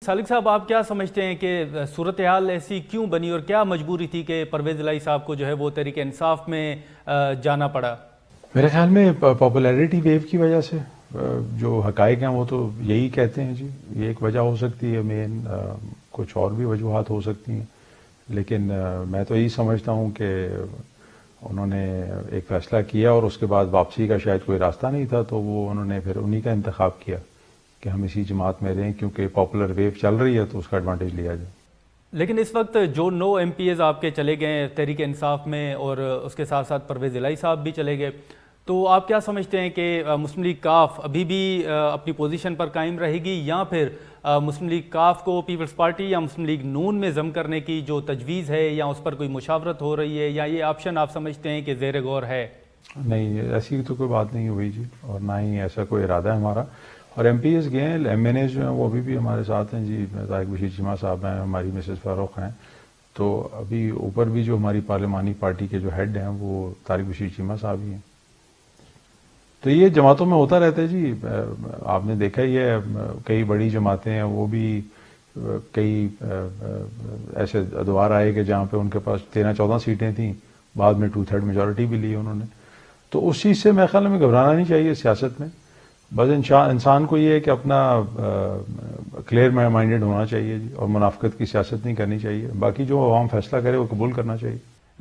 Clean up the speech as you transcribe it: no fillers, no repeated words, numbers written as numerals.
سالک صاحب، آپ کیا سمجھتے ہیں کہ صورتحال ایسی کیوں بنی اور کیا مجبوری تھی کہ پرویز الہی صاحب کو جو ہے وہ تحریک انصاف میں جانا پڑا؟ میرے خیال میں پاپولیرٹی ویو کی وجہ سے جو حقائق ہیں وہ تو یہی کہتے ہیں جی. یہ ایک وجہ ہو سکتی ہے مین، کچھ اور بھی وجوہات ہو سکتی ہیں، لیکن میں تو یہی سمجھتا ہوں کہ انہوں نے ایک فیصلہ کیا اور اس کے بعد واپسی کا شاید کوئی راستہ نہیں تھا، تو وہ انہوں نے پھر انہی کا انتخاب کیا کہ ہم اسی جماعت میں رہیں، کیونکہ پاپولر ویو چل رہی ہے تو اس کا ایڈوانٹیج لیا جائے. لیکن اس وقت جو 9 ایم پی ایز آپ کے چلے گئے تحریک انصاف میں اور اس کے ساتھ ساتھ پرویز الہی صاحب بھی چلے گئے، تو آپ کیا سمجھتے ہیں کہ مسلم لیگ کاف ابھی بھی اپنی پوزیشن پر قائم رہے گی، یا پھر مسلم لیگ کاف کو پیپلز پارٹی یا مسلم لیگ نون میں ضم کرنے کی جو تجویز ہے یا اس پر کوئی مشاورت ہو رہی ہے، یا یہ آپشن آپ سمجھتے ہیں کہ زیر غور ہے؟ نہیں، ایسی تو کوئی بات نہیں ہوئی جی، اور نہ ہی ایسا کوئی ارادہ ہے ہمارا. اور ایم پی ایس گئے ہیں، ایم این ایز جو ہیں وہ ابھی بھی ہمارے ساتھ ہیں جی. طارق بشیر چیمہ صاحب ہیں، ہماری مسز فاروق ہیں، تو ابھی اوپر بھی جو ہماری پارلیمانی پارٹی کے جو ہیڈ ہیں وہ طارق بشیر چیمہ صاحب ہی ہیں. تو یہ جماعتوں میں ہوتا رہتا ہے جی. آپ نے دیکھا ہی ہے، کئی بڑی جماعتیں ہیں وہ بھی کئی ایسے ادوار آئے کہ جہاں پہ ان کے پاس 13-14 سیٹیں تھیں، بعد میں 2/3 میجورٹی بھی لی انہوں نے. تو اس چیز سے میرے خیال میں گھبرانا نہیں چاہیے سیاست میں. بس انسان کو یہ ہے کہ اپنا کلیئر مائنڈیڈ ہونا چاہیے جی، اور منافقت کی سیاست نہیں کرنی چاہیے. باقی جو عوام فیصلہ کرے وہ قبول کرنا چاہیے.